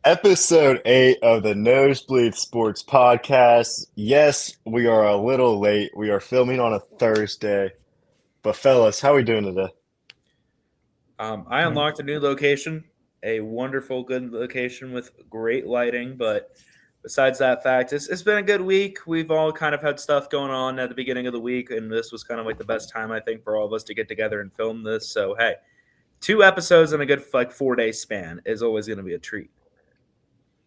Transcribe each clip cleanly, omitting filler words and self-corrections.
Episode 8 of the Nosebleeds Sports Podcast. Yes, we are a little late. We are filming on a Thursday. But, fellas, how we doing today? I unlocked a new location, a wonderful, good location with great lighting. But besides that fact, it's been a good week. We've all kind of had stuff going on at the beginning of the week, and this was kind of like the best time, I think, for all of us to get together and film this. So, hey, 2 episodes in a good, like, 4 day span is always going to be a treat.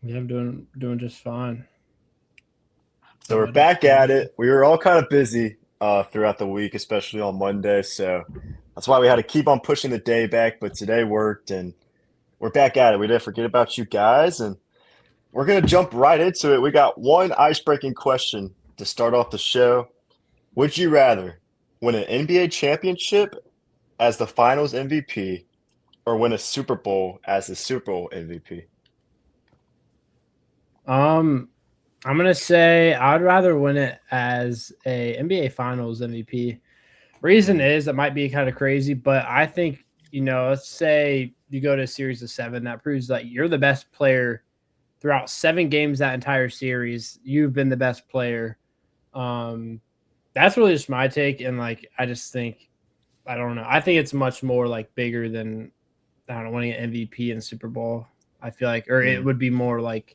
Yeah, I'm doing just fine. So, we're back at it. We were all kind of busy throughout the week, especially on Monday. So, that's why we had to keep on pushing the day back. But today worked, and we're back at it. We didn't forget about you guys, and we're going to jump right into it. We got one ice-breaking question to start off the show. Would you rather win an NBA championship as the finals MVP or win a Super Bowl as the Super Bowl MVP? I'm gonna say I'd rather win it as a NBA Finals MVP. Reason is that might be kind of crazy, but I think let's say you go to a series of 7, that proves that you're the best player throughout 7 games that entire series. You've been the best player. That's really just my take, and I just think I don't know. I think it's much more bigger than I don't know winning an MVP and Super Bowl. I feel like, or it would be more like.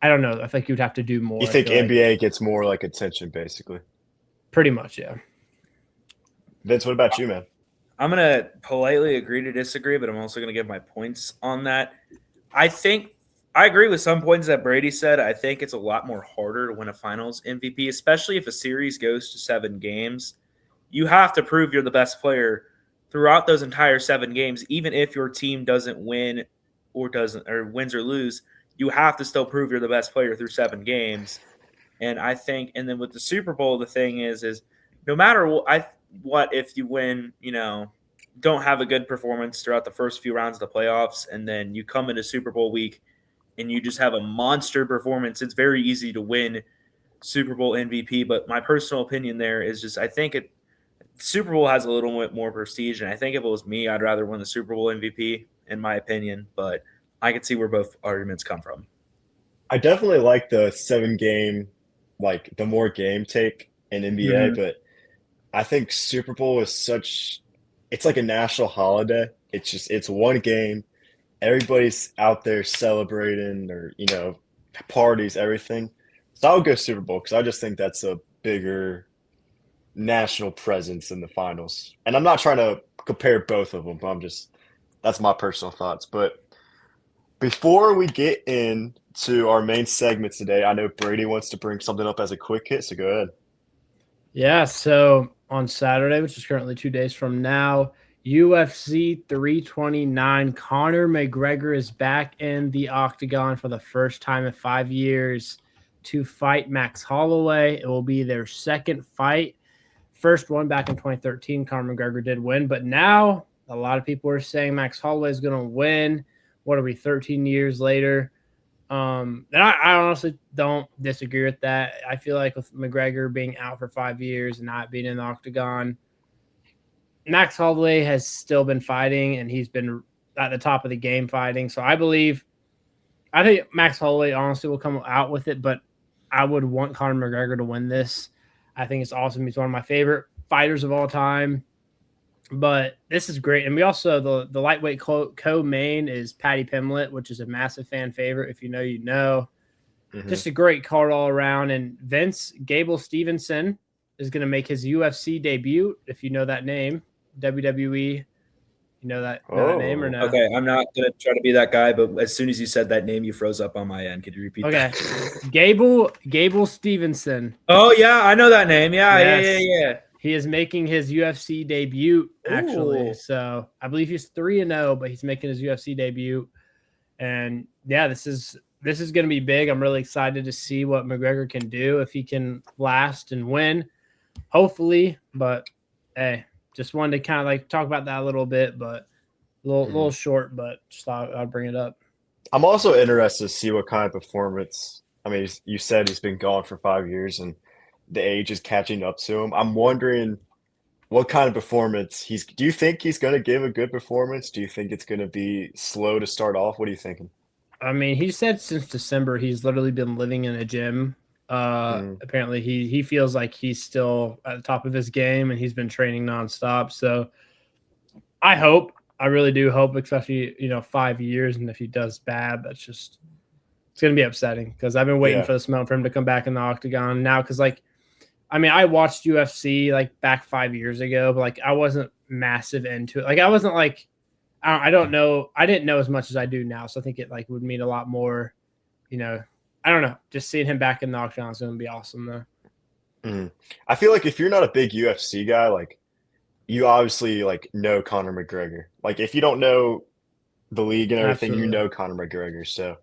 I don't know. I think you'd have to do more. You think NBA gets more attention, basically? Pretty much, yeah. Vince, what about you, man? I'm going to politely agree to disagree, but I'm also going to give my points on that. I think I agree with some points that Brady said. I think it's a lot more harder to win a finals MVP, especially if a series goes to 7 games. You have to prove you're the best player throughout those entire 7 games, even if your team doesn't win or wins or lose. You have to still prove you're the best player through 7 games. And I think, and then with the Super Bowl, the thing is no matter what if you win, don't have a good performance throughout the first few rounds of the playoffs, and then you come into Super Bowl week and you just have a monster performance, it's very easy to win Super Bowl MVP. But my personal opinion there is just I think Super Bowl has a little bit more prestige, and I think if it was me, I'd rather win the Super Bowl MVP, in my opinion. But I can see where both arguments come from. I definitely like the 7-game, the more game take in NBA, but I think Super Bowl is it's like a national holiday. It's one game. Everybody's out there celebrating or, parties, everything. So I'll go Super Bowl because I just think that's a bigger national presence in the finals. And I'm not trying to compare both of them, but that's my personal thoughts. But before we get into our main segment today, I know Brady wants to bring something up as a quick hit, so go ahead. Yeah, so on Saturday, which is currently 2 days from now, UFC 329, Conor McGregor is back in the octagon for the first time in 5 years to fight Max Holloway. It will be their second fight. First one back in 2013, Conor McGregor did win, but now a lot of people are saying Max Holloway is going to win. What are we, 13 years later? And I honestly don't disagree with that. I feel like with McGregor being out for 5 years and not being in the octagon, Max Holloway has still been fighting, and he's been at the top of the game fighting. So I think Max Holloway honestly will come out with it, but I would want Conor McGregor to win this. I think it's awesome. He's one of my favorite fighters of all time. But this is great. And we also, the lightweight co-main is Patty Pimlet, which is a massive fan favorite. If you know, you know. Mm-hmm. Just a great card all around. And Gable Stevenson is going to make his UFC debut, if you know that name. WWE. You know that name or no? Okay, I'm not going to try to be that guy, but as soon as you said that name, you froze up on my end. Could you repeat that? Okay. Gable Stevenson. Oh, yeah, I know that name. Yeah. He is making his UFC debut, actually. Ooh. So I believe he's 3-0, but he's making his UFC debut. And yeah, this is going to be big. I'm really excited to see what McGregor can do, if he can last and win, hopefully. But hey, just wanted to kind of talk about that a little bit, but a little short, but just thought I'd bring it up. I'm also interested to see what kind of performance. I mean, you said he's been gone for 5 years, and the age is catching up to him. I'm wondering what kind of performance do you think he's going to give a good performance? Do you think it's going to be slow to start off? What are you thinking? I mean, he said since December he's literally been living in a gym. Apparently he feels like he's still at the top of his game and he's been training nonstop. So I really do hope, especially 5 years, and if he does bad, it's gonna be upsetting because I've been waiting for this moment for him to come back in the octagon now. Because I watched UFC like back 5 years ago, but like I wasn't massive into it. Like I wasn't like I don't know. I didn't know as much as I do now, so I think it like would mean a lot more. I don't know. Just seeing him back in the octagon is going to be awesome, though. I feel like if you're not a big UFC guy, like you obviously like know Conor McGregor. Like if you don't know the league and everything, you Absolutely. know Conor McGregor. So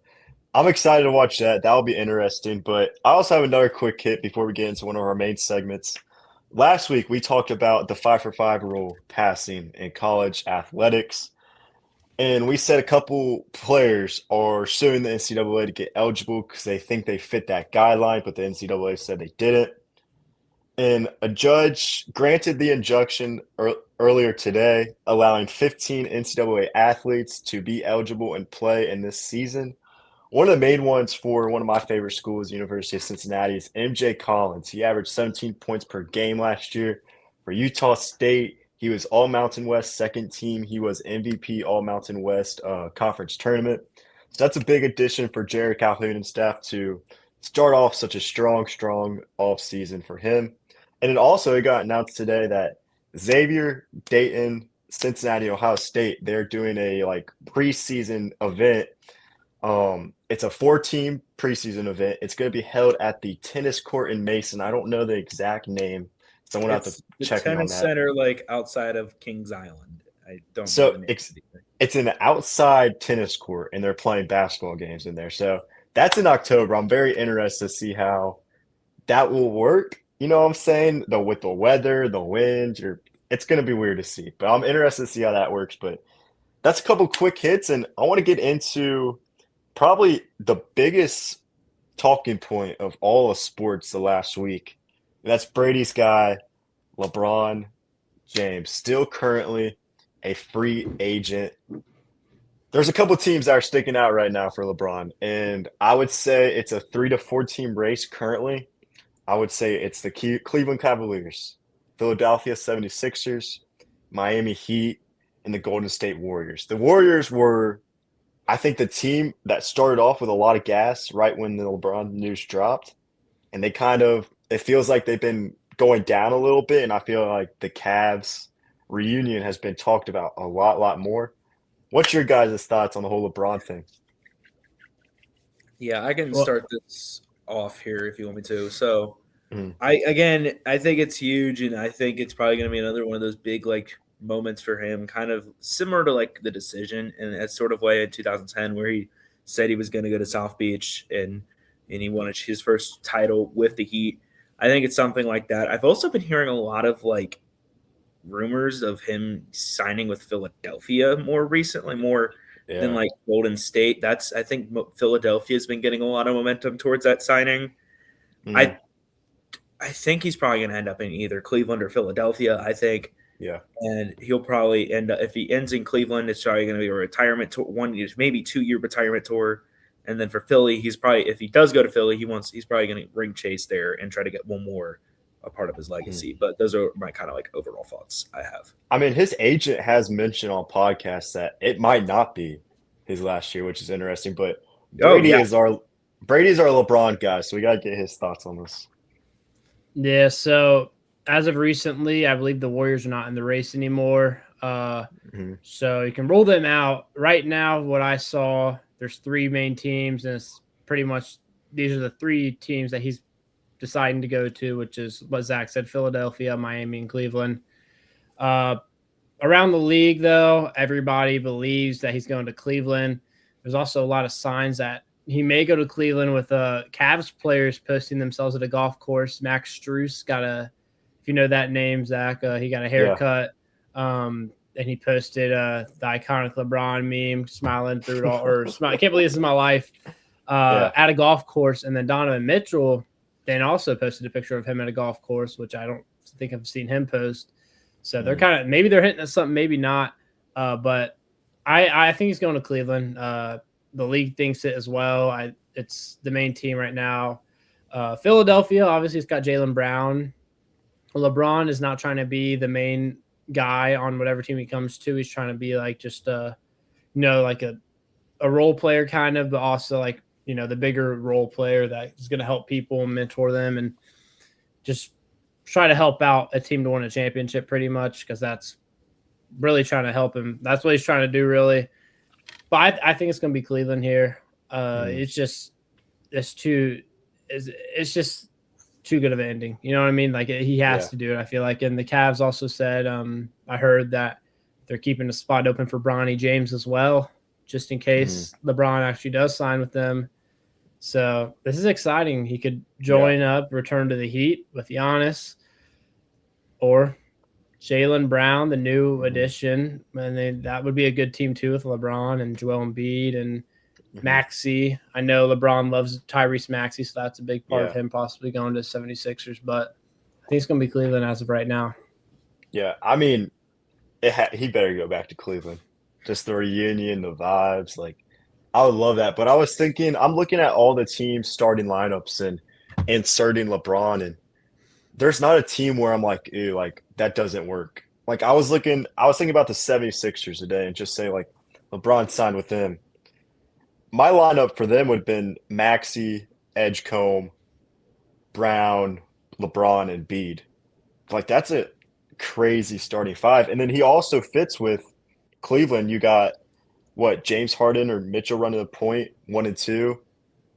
I'm excited to watch that. That'll be interesting. But I also have another quick hit before we get into one of our main segments. Last week we talked about the 5-for-5 rule passing in college athletics. And we said a couple players are suing the NCAA to get eligible because they think they fit that guideline, but the NCAA said they didn't. And a judge granted the injunction earlier today, allowing 15 NCAA athletes to be eligible and play in this season. One of the main ones for one of my favorite schools, University of Cincinnati, is MJ Collins. He averaged 17 points per game last year. For Utah State, he was All Mountain West second team. He was MVP All Mountain West conference tournament. So that's a big addition for Jared Calhoun and staff to start off such a strong off season for him. And then also it got announced today that Xavier, Dayton, Cincinnati, Ohio State, they're doing a like preseason event. It's a 4-team preseason event. It's going to be held at the tennis court in Mason. I don't know the exact name. Someone have to check me on tennis that. center, like outside of Kings Island. I don't know So the name. it's an outside tennis court, and they're playing basketball games in there. So that's in October. I'm very interested to see how that will work. You know what I'm saying? With the weather, the wind, it's going to be weird to see. But I'm interested to see how that works. But that's a couple quick hits, and I want to get into probably the biggest talking point of all of sports the last week. And that's Brady's guy, LeBron James, still currently a free agent. There's a couple teams that are sticking out right now for LeBron, and I would say it's a 3 to 4 team race currently. I would say it's the Cleveland Cavaliers, Philadelphia 76ers, Miami Heat, and the Golden State Warriors. The Warriors were, I think, the team that started off with a lot of gas right when the LeBron news dropped, and it feels like they've been going down a little bit, and I feel like the Cavs reunion has been talked about a lot more. What's your guys' thoughts on the whole LeBron thing? Yeah, I can start this off here if you want me to. So, I think it's huge, and I think it's probably going to be another one of those big like moments for him, kind of similar to like the decision in a sort of way in 2010 where he said he was going to go to South Beach and he won his first title with the Heat. I think it's something like that. I've also been hearing a lot of like rumors of him signing with Philadelphia more recently, than like Golden State. I think Philadelphia has been getting a lot of momentum towards that signing. I think he's probably going to end up in either Cleveland or Philadelphia, I think. Yeah. And he'll probably end up, if he ends in Cleveland, it's probably going to be a retirement tour, maybe 2-year retirement tour. And then for Philly, if he does go to Philly, he's probably going to ring chase there and try to get one more a part of his legacy. But those are my kind of like overall thoughts I have. I mean, his agent has mentioned on podcasts that it might not be his last year, which is interesting. But Brady's our LeBron guy, so we got to get his thoughts on this. Yeah, so as of recently, I believe the Warriors are not in the race anymore. So you can rule them out. Right now, what I saw, there's 3 main teams, and it's pretty much these are the 3 teams that he's deciding to go to, which is what Zach said: Philadelphia, Miami, and Cleveland. Around the league, though, everybody believes that he's going to Cleveland. There's also a lot of signs that he may go to Cleveland with Cavs players posting themselves at a golf course. Max Strus if you know that name, Zach, he got a haircut. And he posted the iconic LeBron meme, smiling through it all, I can't believe this is my life, at a golf course. And then Donovan Mitchell then also posted a picture of him at a golf course, which I don't think I've seen him post. So they're kind of, maybe they're hitting at something, maybe not. But I think he's going to Cleveland. the league thinks it as well. It's the main team right now. Philadelphia, obviously, it's got Jaylen Brown. LeBron is not trying to be the main guy on whatever team he comes to. He's trying to be like just like a role player kind of, but also like, the bigger role player that is going to help people and mentor them and just try to help out a team to win a championship pretty much, because that's really trying to help him. That's what he's trying to do, really. But I think it's going to be Cleveland here. It's just too good of an ending. You know what I mean? Like, he has to do it, I feel like. And the Cavs also said, I heard that they're keeping a spot open for Bronny James as well, just in case LeBron actually does sign with them. So this is exciting. He could join up, return to the Heat with Giannis, or Jaylen Brown, the new addition. And that would be a good team too, with LeBron and Joel Embiid and Maxey. I know LeBron loves Tyrese Maxey, so that's a big part of him possibly going to 76ers. But I think it's going to be Cleveland as of right now. Yeah, I mean, he better go back to Cleveland. Just the reunion, the vibes, like, I would love that. But I was thinking, I'm looking at all the teams' starting lineups and inserting LeBron, and there's not a team where I'm like, ew, like, that doesn't work. Like, I was thinking about the 76ers today and just say, like, LeBron signed with them. My lineup for them would have been Maxey, Edgecombe, Brown, LeBron, and Bede. Like, that's a crazy starting five. And then he also fits with Cleveland. You got James Harden or Mitchell running the point, 1 and 2.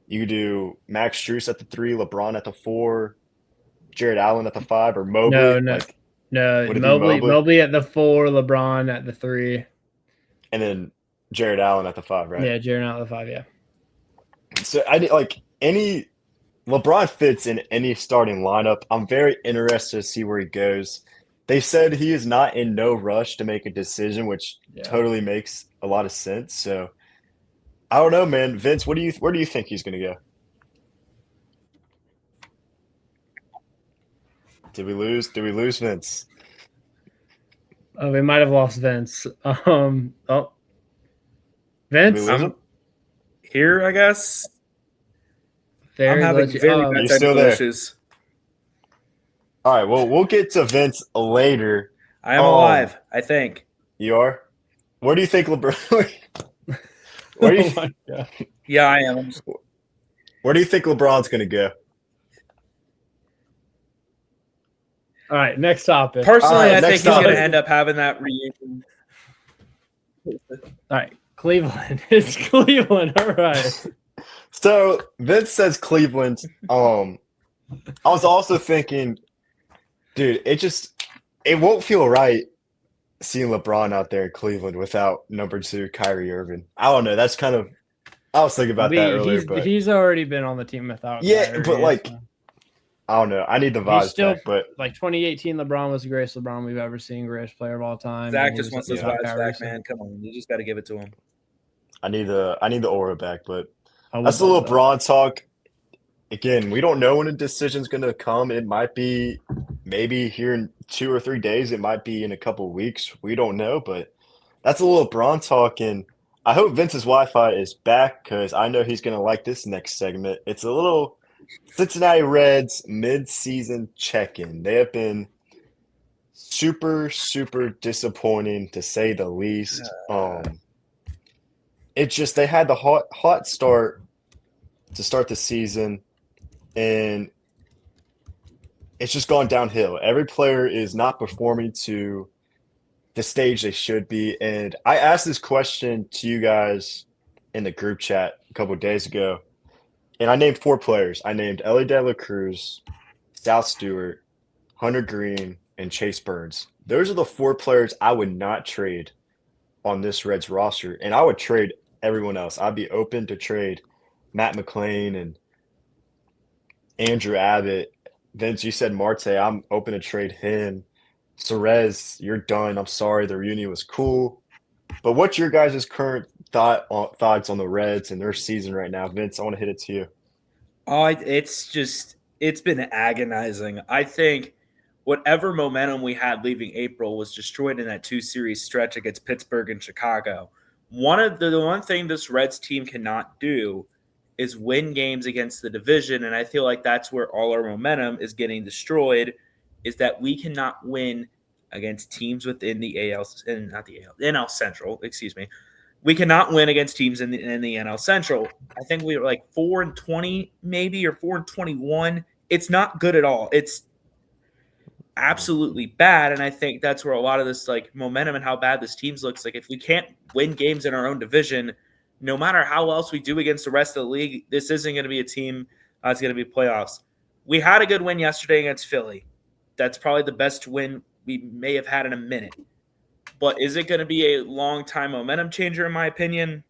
You do Max Strus at the 3, LeBron at the 4, Jared Allen at the 5, or Mobley. No, Mobley at the 4, LeBron at the 3, and then Jared Allen at the 5, right? Yeah, Jared Allen at the 5, yeah. So LeBron fits in any starting lineup. I'm very interested to see where he goes. They said he is not in no rush to make a decision, which totally makes a lot of sense. So I don't know, man. Vince, where do you think he's going to go? Did we lose Vince? Oh, we might have lost Vince. Vince, I'm here, I guess. I'm having very bad technical issues. All right, well, we'll get to Vince later. I am alive, I think. You are? Where do you think LeBron? Yeah, I am. Where do you think LeBron's going to go? All right, next topic. Personally, I think he's going to end up having that reunion. All right, Cleveland. It's Cleveland. All right. So Vince says Cleveland. I was also thinking, dude, it won't feel right seeing LeBron out there in Cleveland without number 2 Kyrie Irving. I don't know. That's kind of I was thinking about that earlier, but he's already been on the team without. Yeah, Kyrie, but I don't know. I need the vibes back, but 2018 LeBron was the greatest LeBron we've ever seen, greatest player of all time. Zach just wants those vibes back, man. Come on, you just got to give it to him. I need the aura back, but that's a little LeBron talk. Again, we don't know when a decision's going to come. It might be maybe here in 2 or 3 days. It might be in a couple of weeks. We don't know, but that's a little LeBron talk, and I hope Vince's Wi-Fi is back because I know he's going to like this next segment. It's a little Cincinnati Reds mid-season check-in. They have been super, super disappointing to say the least. They had the hot start to start the season, and it's just gone downhill. Every player is not performing to the stage they should be. And I asked this question to you guys in the group chat a couple of days ago, and I named 4 players. I named Ellie De La Cruz, South Stewart, Hunter Green, and Chase Burns. Those are the 4 players I would not trade on this Reds roster, and I would trade everyone else. I'd be open to trade Matt McClain and Andrew Abbott. Vince, you said Marte. I'm open to trade him. Cerez, you're done. I'm sorry. The reunion was cool. But what's your guys' current thoughts on the Reds and their season right now? Vince, I want to hit it to you. It's been agonizing. I think whatever momentum we had leaving April was destroyed in that 2-series stretch against Pittsburgh and Chicago. the one thing this Reds team cannot do is win games against the division, and I feel like that's where all our momentum is getting destroyed. Is that we cannot win against teams within the AL and not the AL NL Central, excuse me. We cannot win against teams in the NL Central. I think we were like 4-20 maybe or 4-21. It's not good at all. It's absolutely bad, and I think that's where a lot of this like momentum and how bad this team's looks like. If we can't win games in our own division, no matter how else we do against the rest of the league, this isn't going to be a team that's going to be playoffs. We had a good win yesterday against Philly. That's probably the best win we may have had in a minute. But is it going to be a long-time momentum changer, in my opinion?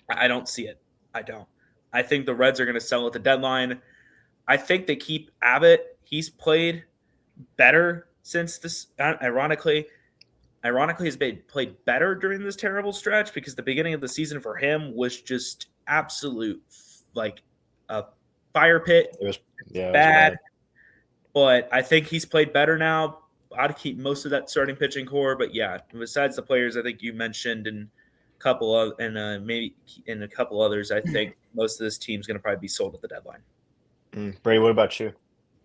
I don't see it. I don't. I think the Reds are going to sell at the deadline. I think they keep Abbott. He's played better since this. Ironically, has been played better during this terrible stretch because the beginning of the season for him was just absolute like a fire pit. It was bad. But I think he's played better now. I'd keep most of that starting pitching core, but yeah, besides the players I think you mentioned and maybe in a couple others, I think most of this team's going to probably be sold at the deadline. Brady, what about you?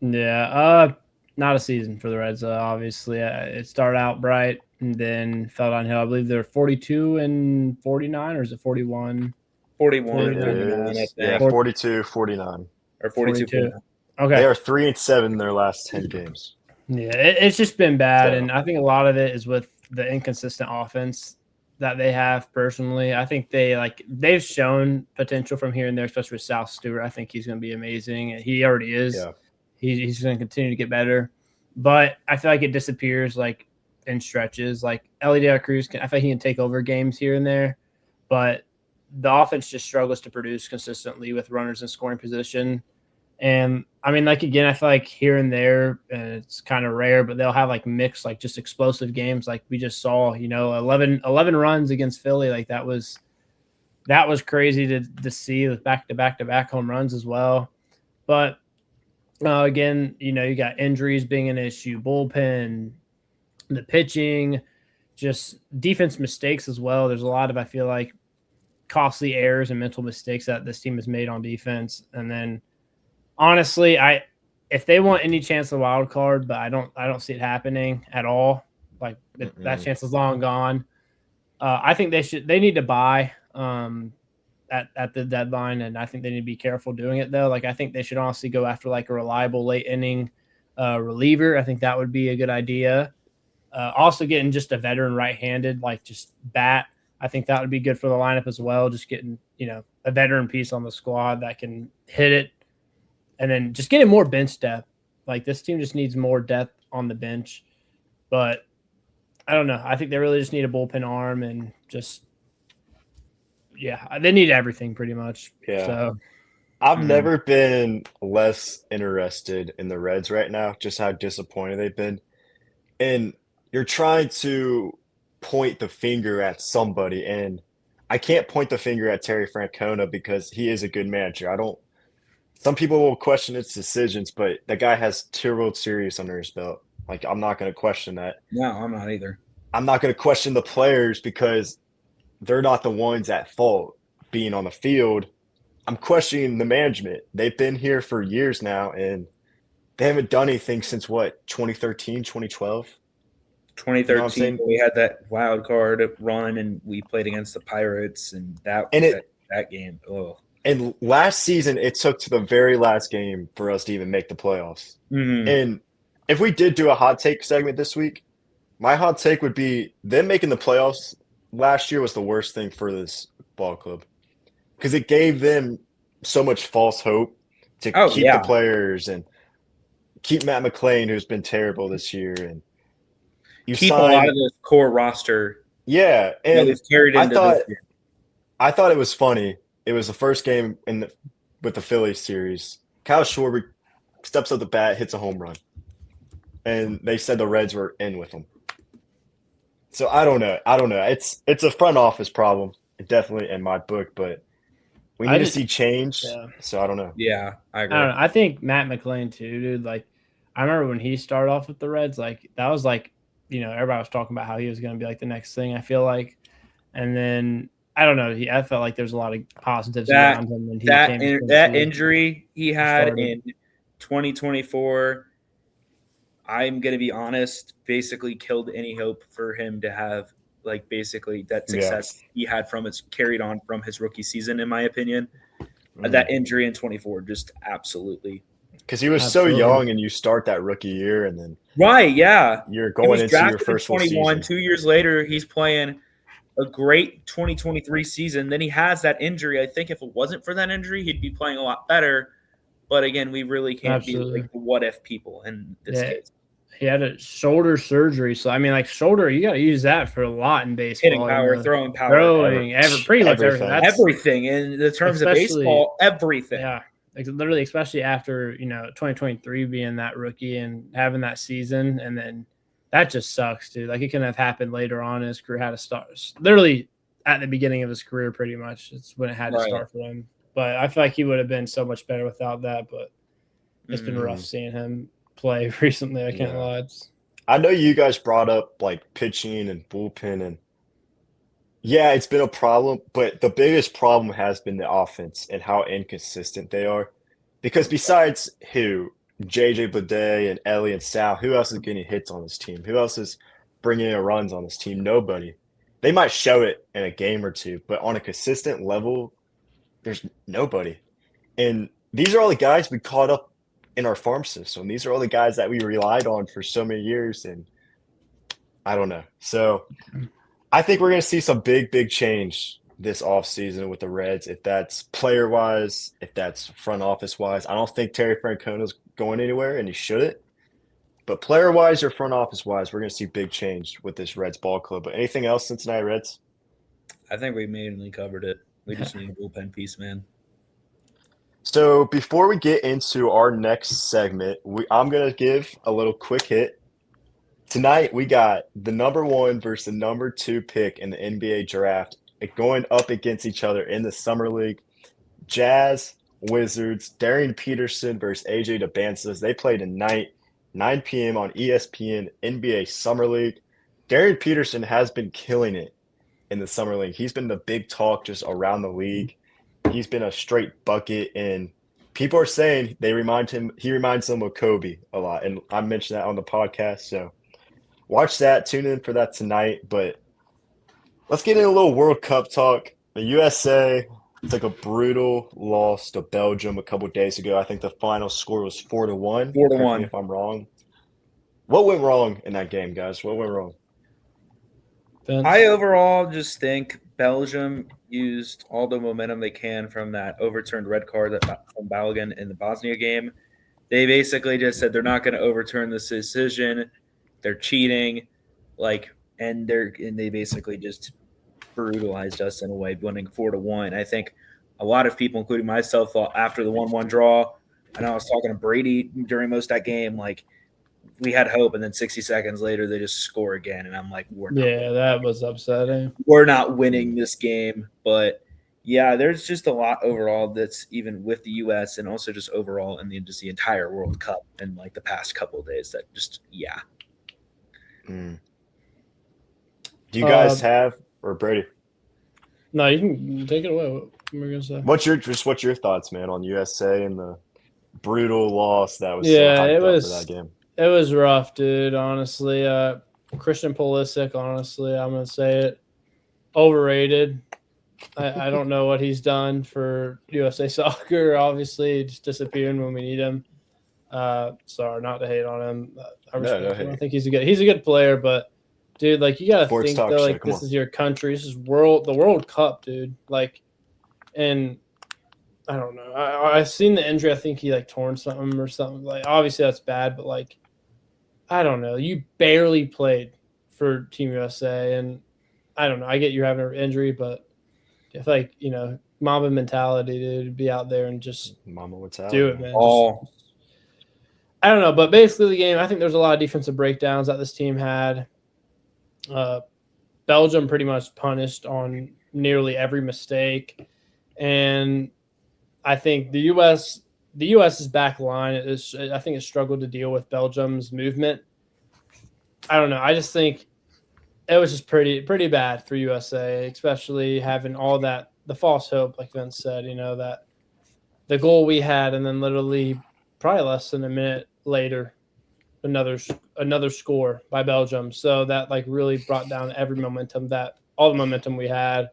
Yeah, not a season for the Reds. Obviously, it started out bright and then fell downhill. I believe they're 42-49, or is it 41? 41. Yeah, 42-49 or 42. Okay, they are 3-7 in their last 10 games. Yeah, it's just been bad, and I think a lot of it is with the inconsistent offense that they have. Personally, I think they've shown potential from here and there, especially with South Stewart. I think he's going to be amazing. He already is. Yeah. He's going to continue to get better, but I feel like it disappears like in stretches. Like Ellie De La Cruz, I feel like he can take over games here and there, but the offense just struggles to produce consistently with runners in scoring position. And I mean, like, again, I feel like here and there, it's kind of rare, but they'll have like mixed, like just explosive games. Like we just saw, 11 runs against Philly. Like that was crazy to see with back home runs as well. But again, you got injuries being an issue, bullpen, the pitching, just defense mistakes as well. There's a lot of, I feel like, costly errors and mental mistakes that this team has made on defense. And then, honestly, if they want any chance of wild card, but I don't see it happening at all. Like that chance is long gone. I think they need to buy at the deadline, and I think they need to be careful doing it though. Like I think they should honestly go after like a reliable late inning reliever. I think that would be a good idea. Also getting just a veteran right-handed, like just bat. I think that would be good for the lineup as well. Just getting, a veteran piece on the squad that can hit it. And then just getting more bench depth. Like this team just needs more depth on the bench. But I don't know. I think they really just need a bullpen arm and just, they need everything pretty much. Yeah. So I've never been less interested in the Reds right now, just how disappointed they've been. And you're trying to point the finger at somebody, and I can't point the finger at Terry Francona because he is a good manager. Some people will question his decisions, but the guy has 2 World Series under his belt. Like, I'm not going to question that. No, I'm not either. I'm not going to question the players because they're not the ones at fault being on the field. I'm questioning the management. They've been here for years now, and they haven't done anything since, 2013, 2012? 2013, we had that wild card run, and we played against the Pirates, and that game. Oh. And last season, it took to the very last game for us to even make the playoffs. Mm-hmm. And if we did do a hot take segment this week, my hot take would be them making the playoffs last year was the worst thing for this ball club because it gave them so much false hope to keep the players and keep Matt McClain, who's been terrible this year, and keep a lot of the core roster. Yeah, and I thought it was funny. It was the first game with the Phillies series. Kyle Schwarber steps up the bat, hits a home run, and they said the Reds were in with him. So I don't know. It's a front office problem, definitely in my book, but we need to see change. Yeah. So I don't know. Yeah, I agree. I don't know. I think Matt McClain too, dude. Like I remember when he started off with the Reds, like that was like, everybody was talking about how he was going to be like the next thing. I feel like, And then I don't know. I felt like there's a lot of positives That around him when he that came into the that season, injury he had started. in 2024, I'm gonna be honest, basically killed any hope for him to have like basically that success he had from it's carried on from his rookie season, in my opinion. That injury in 24 just absolutely. Because he was so young, and you start that rookie year, and then right, yeah, you're he going was into your drafted in first full 21. season. 2 years later, he's playing a great 2023 season. Then he has that injury. I think if it wasn't for that injury, he'd be playing a lot better. But again, we really can't be like the what if people in this case. He had a shoulder surgery, so I mean, like shoulder, you got to use that for a lot in baseball. Hitting power, throwing power, pretty much everything. That's everything in the terms of baseball. Everything. Yeah, like literally, especially after 2023 being that rookie and having that season, and then that just sucks, dude. Like it couldn't have happened later on in his career. Had to start literally at the beginning of his career, pretty much. It's when it had to start for him. But I feel like he would have been so much better without that. But it's been rough seeing him play recently. I can't lie. I know you guys brought up like pitching and bullpen, and it's been a problem, but the biggest problem has been the offense and how inconsistent they are. Because besides JJ Bleday and Ellie and Sal, who else is getting hits on this team? Who else is bringing in runs on this team? Nobody. They might show it in a game or two, but on a consistent level, there's nobody. And these are all the guys we caught up in our farm system. These are all the guys that we relied on for so many years, and I don't know. So I think we're going to see some big change this offseason with the Reds, if that's player-wise, if that's front office-wise. I don't think Terry Francona's going anywhere, and he shouldn't. But player-wise or front office-wise, we're going to see big change with this Reds ball club. But anything else, Cincinnati Reds? I think we mainly covered it. We just need a bullpen piece, man. So before we get into our next segment, I'm going to give a little quick hit. Tonight, we got the number 1 versus the number 2 pick in the NBA draft going up against each other in the Summer League. Jazz, Wizards, Darian Peterson versus AJ DeBances. They play tonight, 9 p.m. on ESPN NBA Summer League. Darian Peterson has been killing it in the Summer League. He's been the big talk just around the league. He's been a straight bucket, and people are saying he reminds them of Kobe a lot. And I mentioned that on the podcast, so watch that. Tune in for that tonight. But let's get into a little World Cup talk. The USA took a brutal loss to Belgium a couple days ago. I think the final score was 4-1. 4-1. Correct me if I'm wrong. What went wrong in that game, guys? What went wrong? I overall just think Belgium used all the momentum they can from that overturned red card from Balogun in the Bosnia game. They basically just said they're not going to overturn this decision. They're cheating, and they basically just brutalized us in a way, winning 4-1. I think a lot of people, including myself, thought after the 1-1 draw. I know I was talking to Brady during most of that game, we had hope, and then 60 seconds later they just score again, and I'm like, that was upsetting. We're not winning this game. But yeah, there's just a lot overall that's even with the US and also just overall in just the entire World Cup in the past couple of days that just Do you guys have, or Brady? No, you can take it away. What were you gonna say? What's your thoughts, man, on USA and the brutal loss that was it was for that game? It was rough, dude. Honestly, Christian Pulisic. Honestly, I'm gonna say it. Overrated. I don't know what he's done for USA Soccer. Obviously, just disappearing when we need him. Sorry, not to hate on him. I respect him. I think he's a good player, but dude, you gotta think though, this is your country. This is the World Cup, dude. And I don't know. I've seen the injury. I think he torn something or something. Obviously that's bad, but I don't know. You barely played for Team USA, and I don't know. I get you're having an injury, but I feel Mamba mentality, dude, be out there and just Mamba mentality. Do it, man. I don't know, but basically the game, I think there's a lot of defensive breakdowns that this team had. Belgium pretty much punished on nearly every mistake, and I think the U.S.'s back line I think it struggled to deal with Belgium's movement. I don't know. I just think it was just pretty bad for USA, especially having all that the false hope, like Vince said. That the goal we had, and then literally probably less than a minute later, another score by Belgium. So that like really brought down all the momentum we had.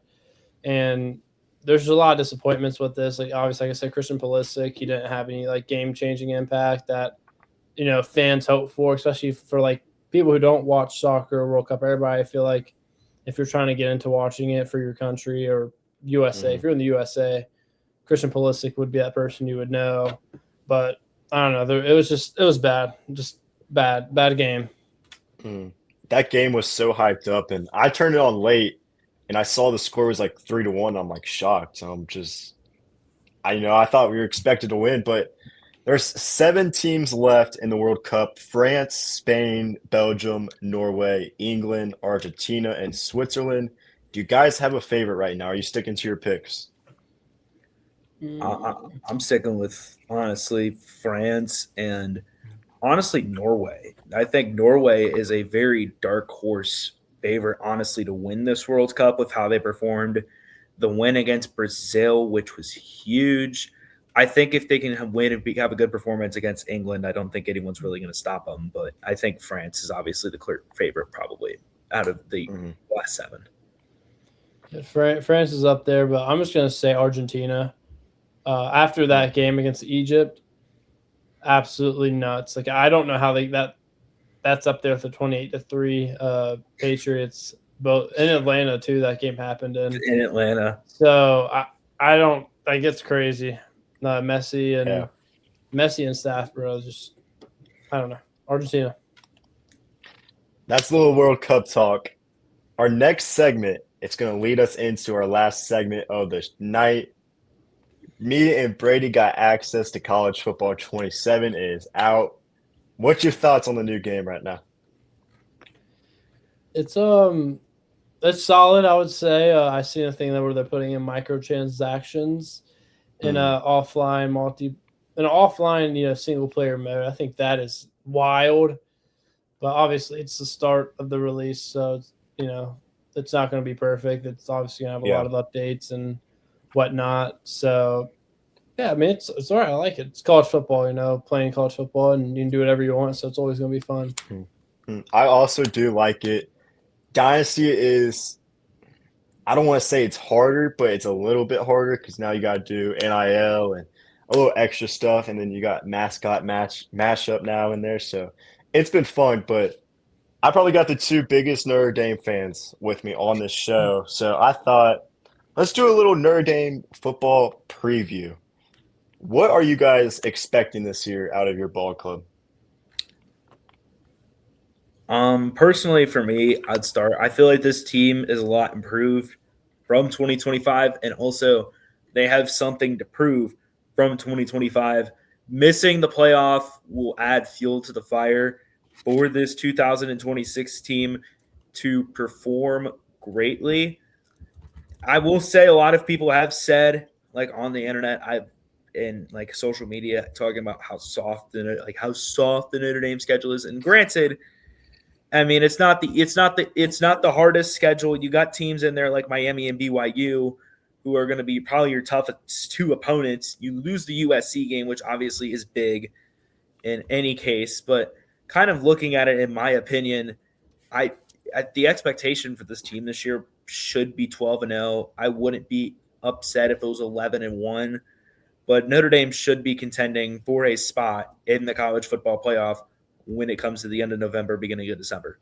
And there's a lot of disappointments with this. Like obviously, like I said, Christian Pulisic, he didn't have any like game changing impact that fans hope for, especially for like people who don't watch soccer or World Cup. Everybody, I feel like if you're trying to get into watching it for your country or USA, if you're in the USA, Christian Pulisic would be that person you would know. But I don't know. It was bad. Just bad game. That game was so hyped up, and I turned it on late, and I saw the score was like 3-1. I'm like shocked. I thought we were expected to win, but there's 7 teams left in the World Cup: France, Spain, Belgium, Norway, England, Argentina, and Switzerland. Do you guys have a favorite right now? Are you sticking to your picks? I'm sticking with, honestly, France and honestly Norway. I think Norway is a very dark horse favorite, honestly, to win this World Cup with how they performed. The win against Brazil, which was huge. I think if they can win and have a good performance against England, I don't think anyone's really going to stop them. But I think France is obviously the clear favorite, probably out of the last 7. France is up there, but I'm just going to say Argentina. After that game against Egypt, absolutely nuts. Like I don't know how that's up there with the 28-3 Patriots, both in Atlanta too. That game happened in Atlanta. So I don't like it's crazy. Messi and staff, bro. Just I don't know. Argentina. That's a little World Cup talk. Our next segment, it's going to lead us into our last segment of the night. Me and Brady got access to College Football 27. It is out. What's your thoughts on the new game right now? It's solid, I would say. I seen a thing where they're putting in microtransactions in an offline single player mode. I think that is wild, but obviously it's the start of the release, so it's not going to be perfect. It's obviously going to have a lot of updates and whatnot. So yeah, I mean it's all right. I like it. It's college football, playing college football, and you can do whatever you want. So it's always going to be fun. I also do like it. Dynasty is, I don't want to say it's harder, but it's a little bit harder because now you got to do NIL and a little extra stuff, and then you got mascot mashup now in there. So it's been fun, but I probably got the 2 biggest Notre Dame fans with me on this show. So I thought, let's do a little Notre Dame football preview. What are you guys expecting this year out of your ball club? Personally, for me, I'd start. I feel like this team is a lot improved from 2025, and also they have something to prove from 2025. Missing the playoff will add fuel to the fire for this 2026 team to perform greatly. I will say a lot of people have said, like on the internet, in like social media, talking about how soft the Notre Dame schedule is. And granted, I mean it's not the hardest schedule. You got teams in there like Miami and BYU who are going to be probably your toughest 2 opponents. You lose the USC game, which obviously is big in any case, but kind of looking at it, in my opinion, the expectation for this team this year should be 12-0. I wouldn't be upset if it was 11-1, but Notre Dame should be contending for a spot in the college football playoff when it comes to the end of November, beginning of December.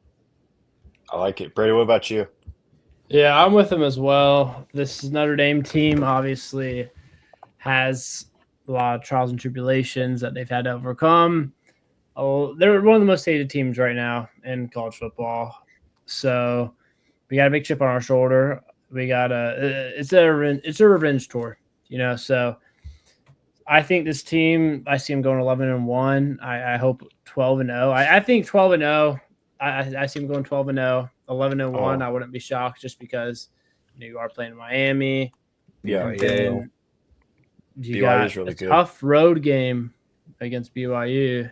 I like it. Brady, what about you? Yeah, I'm with him as well. This Notre Dame team obviously has a lot of trials and tribulations that they've had to overcome. Oh, they're one of the most hated teams right now in college football. So we got a big chip on our shoulder. We got it's a revenge tour, So I think this team, I see them going 11-1. I hope 12-0. I think 12-0. I see them going 12-0, 11-1. I wouldn't be shocked just because you are playing Miami. Yeah, you got really a tough road game against BYU.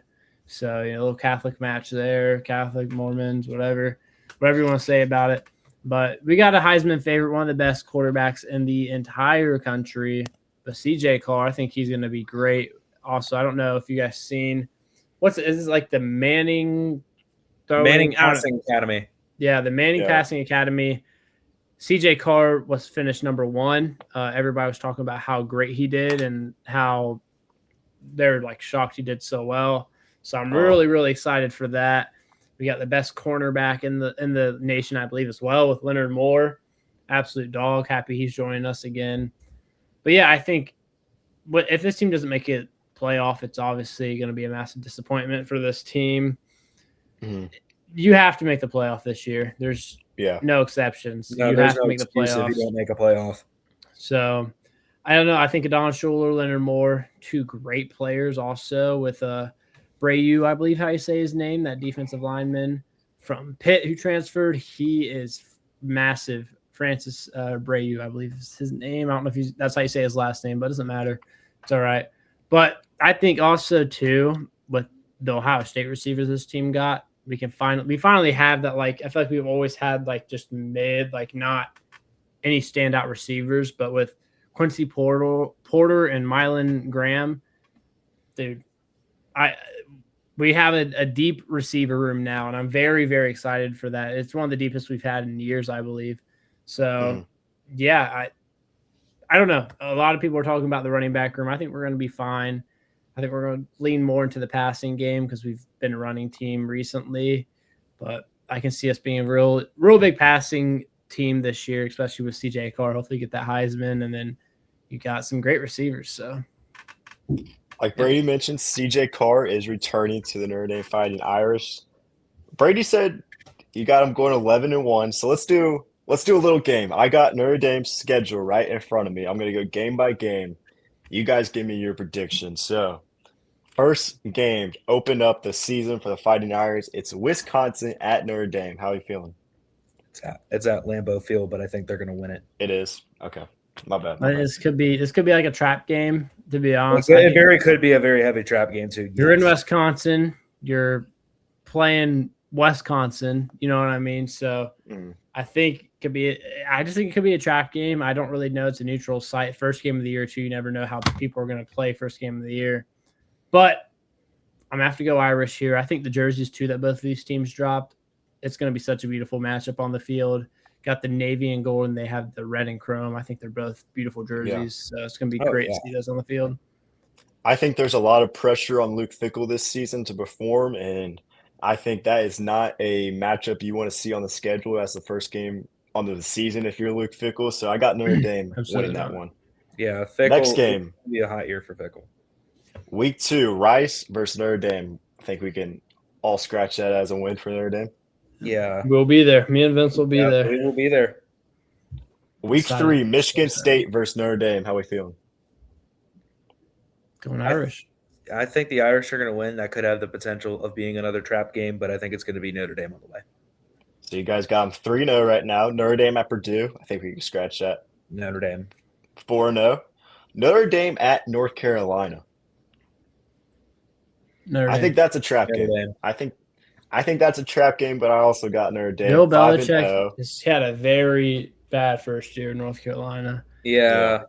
So, a little Catholic match there, Catholic, Mormons, whatever. whatever you want to say about it. But we got a Heisman favorite, one of the best quarterbacks in the entire country, but CJ Carr. I think he's going to be great. Also, I don't know if you guys seen is this like the Manning Manning Passing Academy. Yeah, the Manning Passing Academy. CJ Carr was finished number 1. Everybody was talking about how great he did and how they're like shocked he did so well. So I'm really, really excited for that. We got the best cornerback in the nation, I believe, as well, with Leonard Moore. Absolute dog. Happy he's joining us again. But yeah, I think if this team doesn't make it playoff, it's obviously going to be a massive disappointment for this team. Mm-hmm. You have to make the playoff this year. There's no exceptions. No, you have to make the playoffs. If you don't make a playoff. So I don't know. I think Adon Schuler, Leonard Moore, 2 great players also with Brayu, I believe how you say his name, that defensive lineman from Pitt who transferred. He is massive. Francis Brayu, I believe is his name. I don't know if that's how you say his last name, but it doesn't matter. It's all right. But I think also too with the Ohio State receivers this team got, we finally have that. Like I feel like we've always had like just mid, like not any standout receivers, but with Quincy Porter and Mylan Graham, dude, we have a deep receiver room now, and I'm very, very excited for that. It's one of the deepest we've had in years, I believe. So, yeah, I don't know. A lot of people are talking about the running back room. I think we're going to be fine. I think we're going to lean more into the passing game because we've been a running team recently. But I can see us being a real big passing team this year, especially with CJ Carr. Hopefully get that Heisman, and then you got some great receivers. So, like Brady mentioned, CJ Carr is returning to the Notre Dame Fighting Irish. Brady said you got him going 11-1. So let's do a little game. I got Notre Dame's schedule right in front of me. I'm going to go game by game. You guys give me your predictions. So, first game, open up the season for the Fighting Irish. It's Wisconsin at Notre Dame. How are you feeling? It's at Lambeau Field, but I think they're going to win it. It is? Okay. My bad. This could be like a trap game, to be honest. It could be a very heavy trap game, too. You're in Wisconsin. You're playing Wisconsin. You know what I mean? So I think I just think it could be a trap game. I don't really know. It's a neutral site. First game of the year, too. You never know how people are going to play first game of the year. But I'm going to have to go Irish here. I think the jerseys, too, that both of these teams dropped, it's going to be such a beautiful matchup on the field. Got the navy and gold, and they have the red and chrome. I think they're both beautiful jerseys. So it's going to be great to see those on the field. I think there's a lot of pressure on Luke Fickell this season to perform, and I think that is not a matchup you want to see on the schedule as the first game on the season if you're Luke Fickell. So I got Notre Dame winning that one. Yeah, Fickell. Next game. Be a hot year for Fickell. Week 2, Rice versus Notre Dame. I think we can all scratch that as a win for Notre Dame. Yeah. We'll be there. Me and Vince will be there. We will be there. Week 3, Michigan State versus Notre Dame. How are we feeling? Going Irish. I think the Irish are going to win. That could have the potential of being another trap game, but I think it's going to be Notre Dame on the way. So you guys got them 3-0 right now. Notre Dame at Purdue. I think we can scratch that. Notre Dame. 4-0. Notre Dame at North Carolina. I think that's a trap game. I think that's a trap game, but I also got Notre Dame. Bill Belichick has had a very bad first year in North Carolina. Yeah.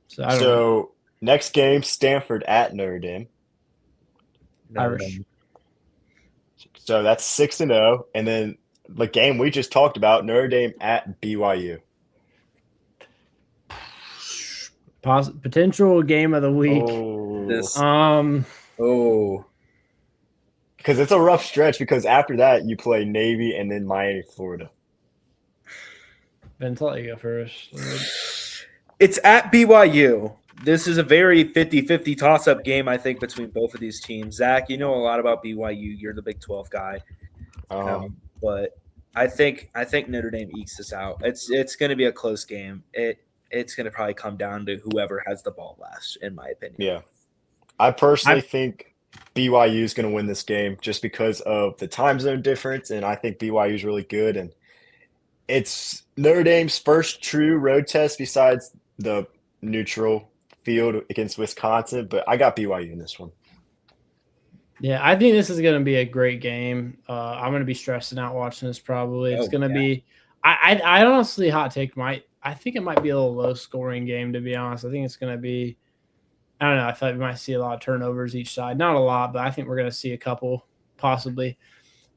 So I don't know. Next game, Stanford at Notre Dame. Irish. So that's 6-0. And then the game we just talked about, Notre Dame at BYU. Potential game of the week. Because it's a rough stretch because after that you play Navy and then Miami, Florida. Vince, I'll let you go first. It's at BYU. This is a very 50-50 toss-up game, I think, between both of these teams. Zach, you know a lot about BYU. You're the Big 12 guy. But I think Notre Dame ekes this out. It's going to be a close game. It's going to probably come down to whoever has the ball last, in my opinion. Yeah. I personally think BYU is going to win this game just because of the time zone difference, and I think BYU is really good. And it's Notre Dame's first true road test besides the neutral field against Wisconsin, but I got BYU in this one. Yeah, I think this is going to be a great game. I'm going to be stressing out watching this. Probably it's Oh, going to yeah. be. I honestly hot take I think it might be a little low scoring game, to be honest. I think it's going to be. I don't know. I thought we might see a lot of turnovers each side. Not a lot, but I think we're going to see a couple possibly.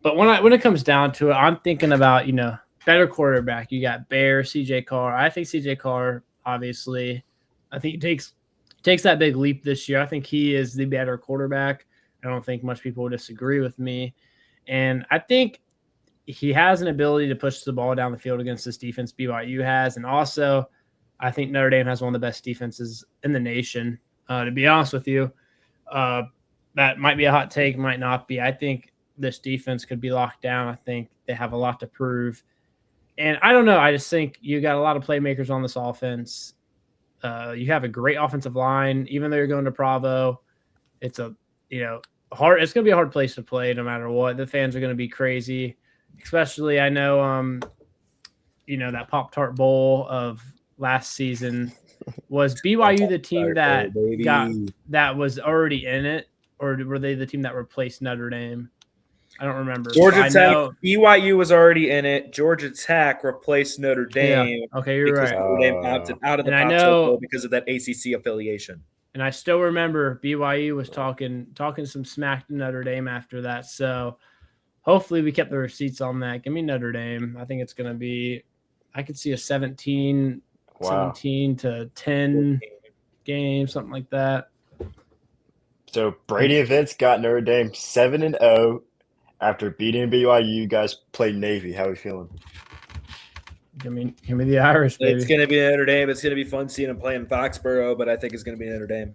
But when it comes down to it, I'm thinking about better quarterback. You got Bear, CJ Carr. I think CJ Carr, obviously, I think he takes that big leap this year. I think he is the better quarterback. I don't think much people would disagree with me. And I think he has an ability to push the ball down the field against this defense BYU has. And also, I think Notre Dame has one of the best defenses in the nation. To be honest with you, that might be a hot take, might not be. I think this defense could be locked down. I think they have a lot to prove. And I don't know. I just think you got a lot of playmakers on this offense. You have a great offensive line, even though you're going to Provo. It's a hard. It's going to be a hard place to play, no matter what. The fans are going to be crazy, especially I know. That Pop-Tart Bowl of last season was BYU the team that was already in it, or were they the team that replaced Notre Dame? I don't remember. Georgia Tech, BYU was already in it. Georgia Tech replaced Notre Dame. Yeah. Okay, you're right. Notre Dame out of the Pop-Tart Bowl because of that ACC affiliation. And I still remember BYU was talking some smack to Notre Dame after that. So hopefully we kept the receipts on that. Give me Notre Dame. I think it's going to be. I could see a 17 to 10 game, something like that. So Brady and Vince got Notre Dame 7-0 after beating BYU. You guys played Navy. How are we feeling? Give me the Irish, baby. It's going to be Notre Dame. It's going to be fun seeing them play in Foxborough, but I think it's going to be Notre Dame.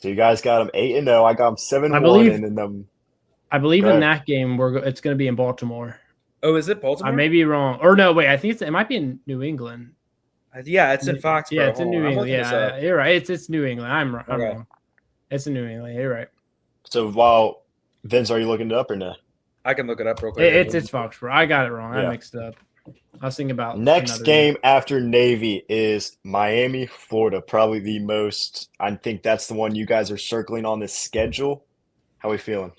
So you guys got them 8-0. I got them 7-1, and then them. I believe in that game it's going to be in Baltimore. Oh, is it Baltimore? I may be wrong. Or no, wait. I think it might be in New England. Yeah, it's in Foxborough. Yeah, it's in New England. Yeah, you're right. It's New England. I'm wrong. It's in New England. You're right. So while Vince, are you looking it up or no? I can look it up real quick. It's Foxborough. I got it wrong. I mixed it up. I was thinking about next game after Navy is Miami, Florida. Probably the most. I think that's the one you guys are circling on this schedule. How are we feeling?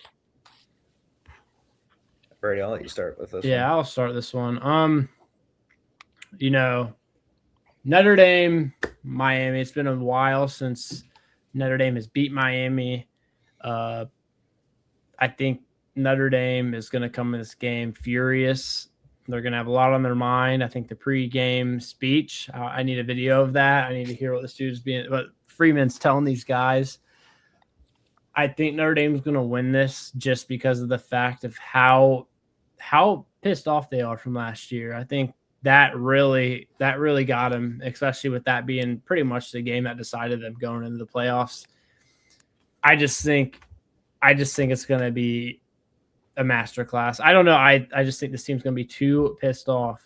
Brady, I'll let you start with this. Yeah, I'll start this one. Notre Dame, Miami. It's been a while since Notre Dame has beat Miami. I think Notre Dame is going to come in this game furious. They're going to have a lot on their mind. I think the pregame speech, I need a video of that. I need to hear what Freeman's telling these guys. I think Notre Dame's going to win this just because of the fact of how pissed off they are from last year. I think that really got them, especially with that being pretty much the game that decided them going into the playoffs. I just think it's going to be a masterclass. I don't know. I just think this team's going to be too pissed off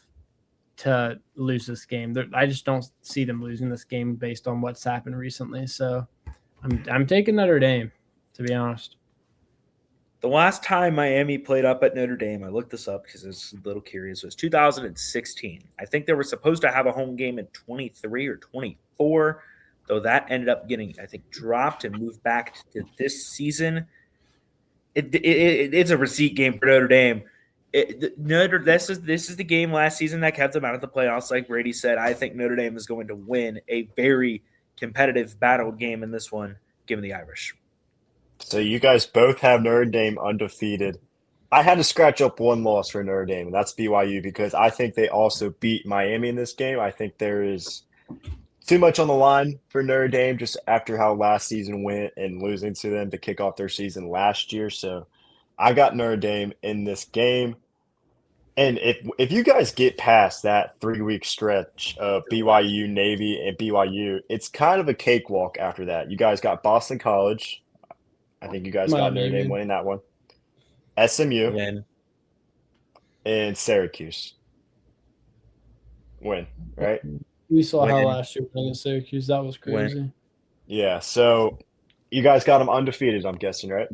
to lose this game. I just don't see them losing this game based on what's happened recently. So I'm taking Notre Dame, to be honest. The last time Miami played up at Notre Dame, I looked this up because I was a little curious, was 2016. I think they were supposed to have a home game in 23 or 24, though that ended up getting, I think, dropped and moved back to this season. It's a receipt game for Notre Dame. This is the game last season that kept them out of the playoffs. Like Brady said, I think Notre Dame is going to win a very competitive battle game in this one, given the Irish. So you guys both have Notre Dame undefeated. I had to scratch up one loss for Notre Dame, and that's BYU, because I think they also beat Miami in this game. I think there is too much on the line for Notre Dame just after how last season went and losing to them to kick off their season last year. So I got Notre Dame in this game. And if you guys get past that 3-week stretch of BYU, Navy, and BYU, it's kind of a cakewalk after that. You guys got Boston College. I think you guys got Notre Dame winning that one. SMU and Syracuse win, right? We saw how last year playing against Syracuse. That was crazy. Yeah, so you guys got them undefeated, I'm guessing, right?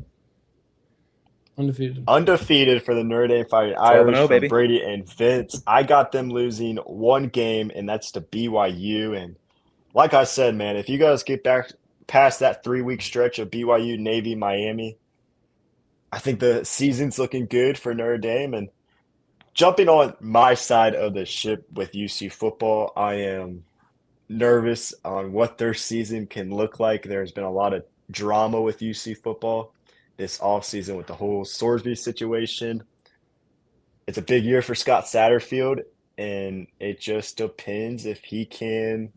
Undefeated for the Notre Dame Fighting Irish from Brady and Vince. I got them losing one game, and that's to BYU. And like I said, man, if you guys get back past that 3-week stretch of BYU, Navy, Miami, I think the season's looking good for Notre Dame. And jumping on my side of the ship with UC football, I am nervous on what their season can look like. There's been a lot of drama with UC football this offseason with the whole Sorsby situation. It's a big year for Scott Satterfield, and it just depends if he can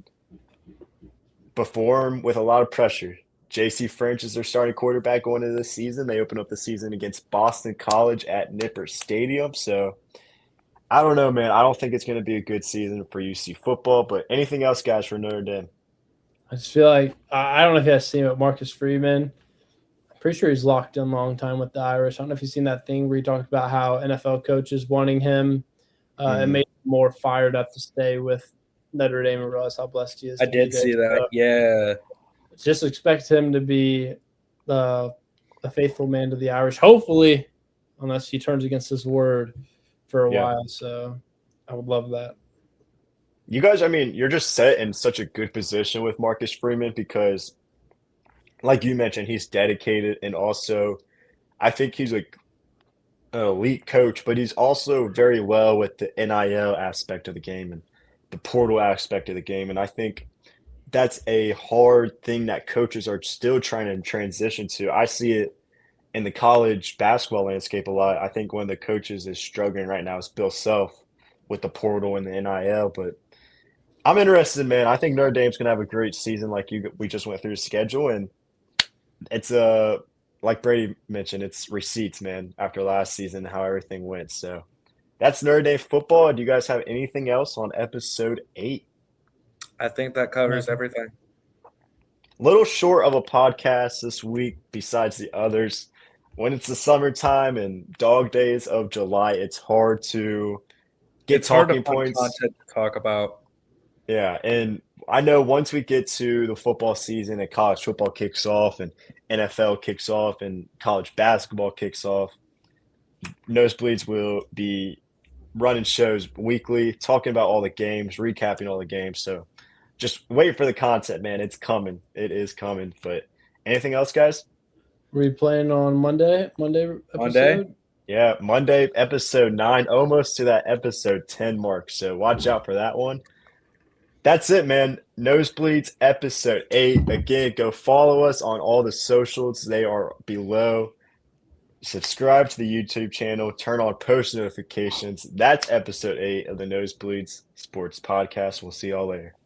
perform with a lot of pressure. JC French is their starting quarterback going into this season. They open up the season against Boston College at Nippert Stadium. So I don't know, man. I don't think it's going to be a good season for UC football. But anything else, guys, for Notre Dame? I just feel like I don't know if you guys seen it, Marcus Freeman. I'm pretty sure he's locked in a long time with the Irish. I don't know if you've seen that thing where he talked about how NFL coaches wanting him. It made him more fired up to stay with Notre Dame and realize how blessed he is. I did see that. So, yeah. Just expect him to be a faithful man to the Irish, hopefully, unless he turns against his word for a while. So I would love that. You guys, I mean, you're just set in such a good position with Marcus Freeman because, like you mentioned, he's dedicated, and also I think he's like an elite coach, but he's also very well with the NIL aspect of the game and the portal aspect of the game. And I think that's a hard thing that coaches are still trying to transition to. I see it in the college basketball landscape a lot. I think one of the coaches is struggling right now is Bill Self with the portal and the NIL. But I'm interested, man. I think Notre Dame's going to have a great season like we just went through the schedule. And it's like Brady mentioned, it's receipts, man, after last season, how everything went. So that's Notre Dame football. Do you guys have anything else on episode 8? I think that covers everything. Little short of a podcast this week besides the others. When it's the summertime and dog days of July, it's hard to get talking points. Content to talk about. Yeah, and I know once we get to the football season and college football kicks off and NFL kicks off and college basketball kicks off, Nosebleeds will be running shows weekly, talking about all the games, recapping all the games. So just wait for the content, man. It's coming. It is coming. But anything else, guys? Were you playing on Monday? Monday episode? Yeah, Monday, episode 9, almost to that episode 10 mark. So watch out for that one. That's it, man. Nosebleeds, episode 8. Again, go follow us on all the socials. They are below. Subscribe to the YouTube channel. Turn on post notifications. That's episode 8 of the Nosebleeds Sports Podcast. We'll see y'all later.